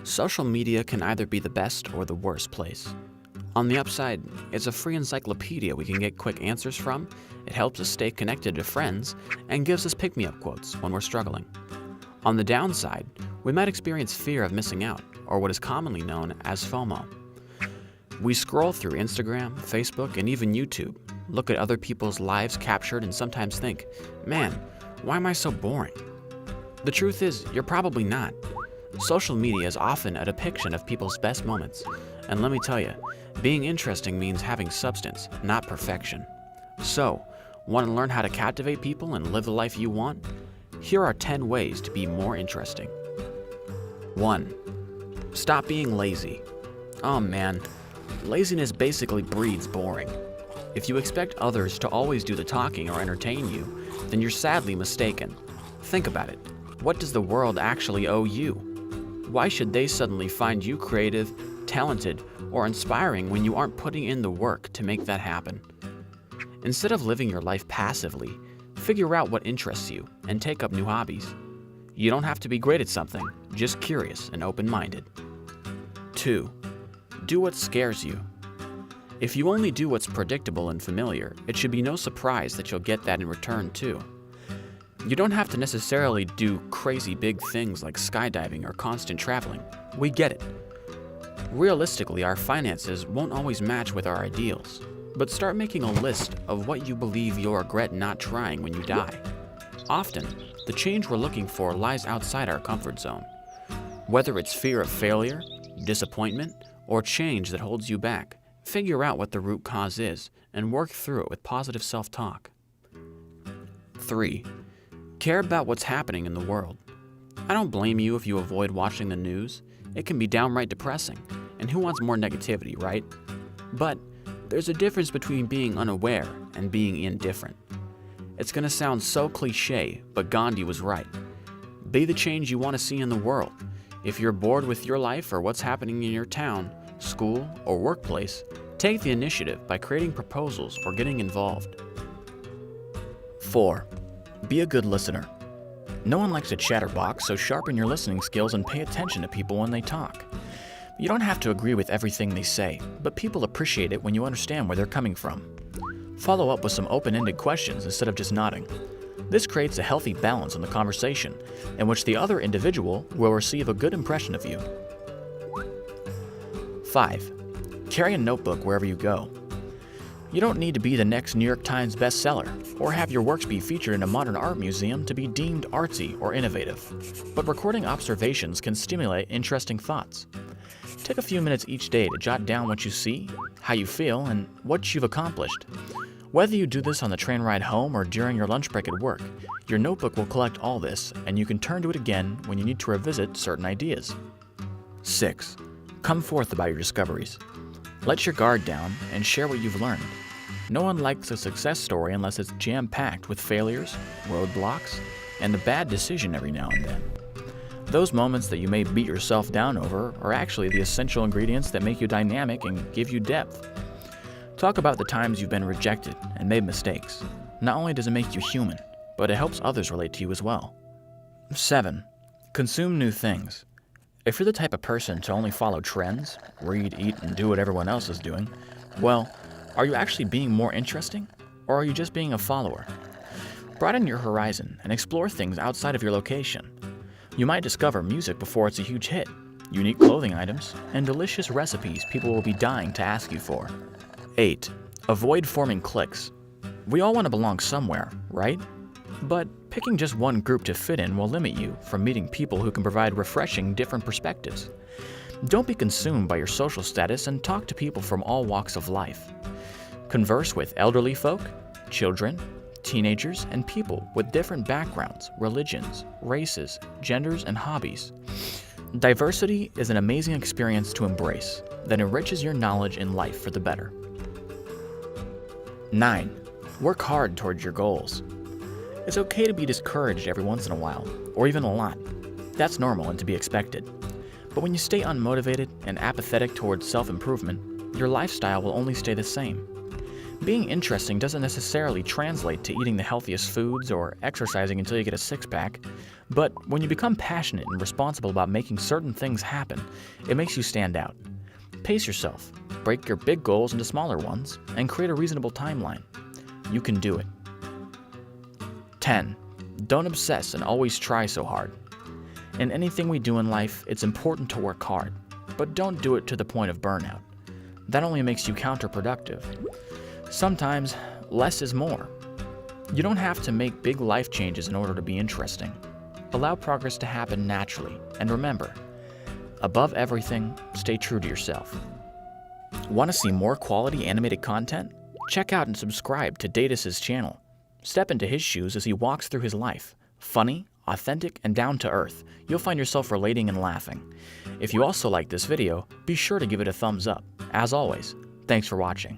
Social media can either be the best or the worst place. On the upside, it's a free encyclopedia we can get quick answers from, it helps us stay connected to friends, and gives us pick-me-up quotes when we're struggling. On the downside, we might experience fear of missing out, or what is commonly known as FOMO. We scroll through Instagram, Facebook, and even YouTube, look at other people's lives captured, and sometimes think, man, why am I so boring? The truth is, you're probably not. Social media is often a depiction of people's best moments, and let me tell you, being interesting means having substance, not perfection. So, want to learn how to captivate people and live the life you want? Here are 10 ways to be more interesting. 1. Stop being lazy. Oh man, laziness basically breeds boring. If you expect others to always do the talking or entertain you, then you're sadly mistaken. Think about it. What does the world actually owe you? Why should they suddenly find you creative, talented, or inspiring when you aren't putting in the work to make that happen? Instead of living your life passively, figure out what interests you and take up new hobbies. You don't have to be great at something, just curious and open-minded. 2. Do what scares you. If you only do what's predictable and familiar, it should be no surprise that you'll get that in return too. You don't have to necessarily do crazy big things like skydiving or constant traveling. We get it. Realistically, our finances won't always match with our ideals, but start making a list of what you believe you'll regret not trying when you die. Often, the change we're looking for lies outside our comfort zone. Whether it's fear of failure, disappointment, or change that holds you back, figure out what the root cause is and work through it with positive self-talk. 3. Care about what's happening in the world. I don't blame you if you avoid watching the news. It can be downright depressing, and who wants more negativity, right? But there's a difference between being unaware and being indifferent. It's gonna sound so cliche, but Gandhi was right. Be the change you want to see in the world. If you're bored with your life or what's happening in your town, school, or workplace, take the initiative by creating proposals or getting involved. 4. Be a good listener. No one likes a chatterbox, so sharpen your listening skills and pay attention to people when they talk. You don't have to agree with everything they say, but people appreciate it when you understand where they're coming from. Follow up with some open-ended questions instead of just nodding. This creates a healthy balance in the conversation, in which the other individual will receive a good impression of you. 5. Carry a notebook wherever you go. You don't need to be the next New York Times bestseller or have your works be featured in a modern art museum to be deemed artsy or innovative, but recording observations can stimulate interesting thoughts. Take a few minutes each day to jot down what you see, how you feel, and what you've accomplished. Whether you do this on the train ride home or during your lunch break at work, your notebook will collect all this, and you can turn to it again when you need to revisit certain ideas. 6. Come forth about your discoveries. Let your guard down and share what you've learned. No one likes a success story unless it's jam-packed with failures, roadblocks, and a bad decision every now and then. Those moments that you may beat yourself down over are actually the essential ingredients that make you dynamic and give you depth. Talk about the times you've been rejected and made mistakes. Not only does it make you human, but it helps others relate to you as well. 7. Consume new things. If you're the type of person to only follow trends, read, eat, and do what everyone else is doing, well, are you actually being more interesting, or are you just being a follower? Broaden your horizon and explore things outside of your location. You might discover music before it's a huge hit, unique clothing items, and delicious recipes people will be dying to ask you for. 8. Avoid forming cliques. We all want to belong somewhere, right? But picking just one group to fit in will limit you from meeting people who can provide refreshing, different perspectives. Don't be consumed by your social status and talk to people from all walks of life. Converse with elderly folk, children, teenagers, and people with different backgrounds, religions, races, genders, and hobbies. Diversity is an amazing experience to embrace that enriches your knowledge in life for the better. 9. Work hard towards your goals. It's okay to be discouraged every once in a while, or even a lot. That's normal and to be expected. But when you stay unmotivated and apathetic towards self-improvement, your lifestyle will only stay the same. Being interesting doesn't necessarily translate to eating the healthiest foods or exercising until you get a six-pack, but when you become passionate and responsible about making certain things happen, it makes you stand out. Pace yourself, break your big goals into smaller ones, and create a reasonable timeline. You can do it. 10. Don't obsess and always try so hard. In anything we do in life, it's important to work hard, but don't do it to the point of burnout. That only makes you counterproductive. Sometimes, less is more. You don't have to make big life changes in order to be interesting. Allow progress to happen naturally, and remember, above everything, stay true to yourself. Want to see more quality animated content? Check out and subscribe to Datus' channel. Step into his shoes as he walks through his life. Funny, authentic, and down to earth. You'll find yourself relating and laughing. If you also like this video, be sure to give it a thumbs up. As always, thanks for watching.